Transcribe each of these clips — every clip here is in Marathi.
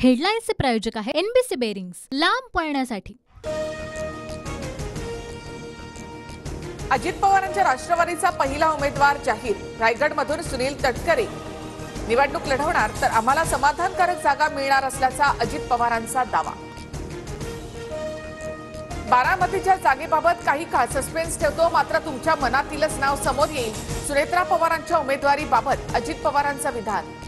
हेडलाईन्सचे प्रायोजक आहे एनबीसी बेरिंग्स, लांब पळण्यासाठी। अजित पवारांच्या राष्ट्रवादीचा पहिला उमेदवार जाहीर। रायगडमधून सुनील तटकरे निवडणूक लढवणार, तर आम्हाला समाधानकारक जागा मिळणार असल्याचा अजित पवारांचा दावा। बारामतीच्या जागेबाबत काही काळ सस्पेन्स ठेवतो, मात्र तुमच्या मनातीलच नाव समोर येईल। सुनेत्रा पवारांच्या उमेदवारीबाबत अजित पवारांचं विधान।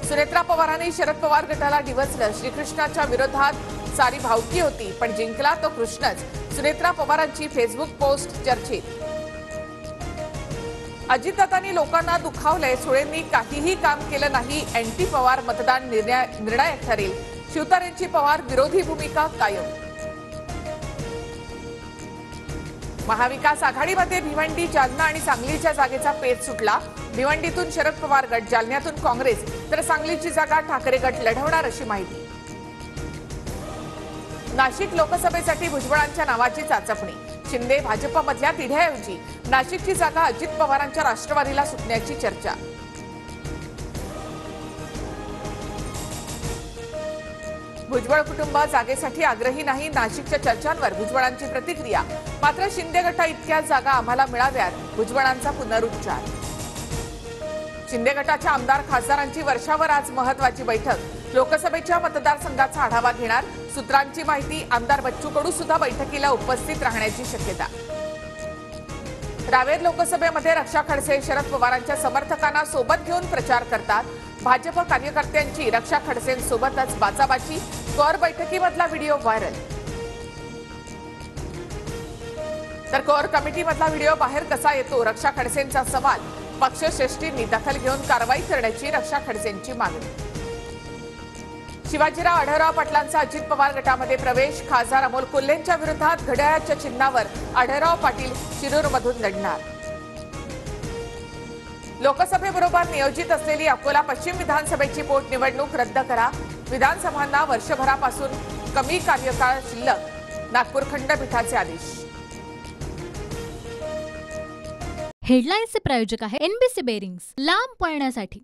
सुनेत्रा पवारांनी शरद पवार गटाला डिवचलं। श्रीकृष्णाच्या विरोधात सारी भावकी होती, पण जिंकला तो कृष्णच। सुनेत्रा पवारांची फेसबुक पोस्ट चर्चेत। अजितदादांनी लोकांना दुखावलंय, सुळेंनी काहीही काम केलं नाही। अँटी पवार मतदान निर्णायक ठरेल। शिवतारेंची पवार विरोधी भूमिका कायम। महाविकास आघाडीमध्ये भिवंडी, जालना आणि सांगलीच्या जागेचा पेच सुटला। भिवंडीतून शरद पवार गट, जालन्यातून काँग्रेस, तर सांगलीची जागा ठाकरे गट लढवणार अशी माहिती। नाशिक लोकसभेसाठी भुजबळांच्या नावाची चाचपणी। शिंदे भाजपमधल्या तिढ्याऐवजी नाशिकची जागा अजित पवारांच्या राष्ट्रवादीला सुटण्याची चर्चा। भुजबळ कुटुंब जागेसाठी आग्रही नाही। नाशिकच्या चर्चांवर भुजबळांची प्रतिक्रिया। मात्र शिंदे गटा इतक्या जागा आम्हाला मिळाव्यात, भुजबळांचा पुनरुच्चार। शिंदे गटाच्या आमदार खासदारांची वर्षावर आज महत्वाची बैठक। लोकसभेच्या मतदारसंघाचा आढावा घेणार। सूत्रांची माहिती, आमदार बच्चू कडू सुद्धा बैठकीला उपस्थित राहण्याची शक्यता। रावेर लोकसभेमध्ये रक्षा खडसे शरद पवारांच्या समर्थकांना सोबत घेऊन प्रचार करतात। भाजप कार्यकर्त्यांची रक्षा खडसेंसोबतच बाचाबाची। कोर बैठकीमधला व्हिडिओ व्हायरल, तर कोर कमिटीमधला व्हिडिओ बाहेर कसा येतो, रक्षा खडसेंचा सवाल। पक्षश्रेष्ठींनी दखल घेऊन कारवाई करण्याची रक्षा खडसेंची मागणी। शिवाजीराव आढळराव पाटलांचा अजित पवार गटामध्ये प्रवेश। खासदार अमोल कोल्हेंच्या विरोधात घड्याळाच्या चिन्हावर आढळराव पाटील शिरूरमधून लढणार। लोकसभेबरोबर नियोजित असलेली अकोला पश्चिम विधानसभेची पोटनिवडणूक रद्द करा। विधानसभांना वर्षभरापासून कमी कार्यकाळ शिल्लक, नागपूर खंडपीठाचे आदेश। हेडलाईन्सचे प्रायोजक आहे एनबीसी बेरिंग्स, लांब पळण्यासाठी।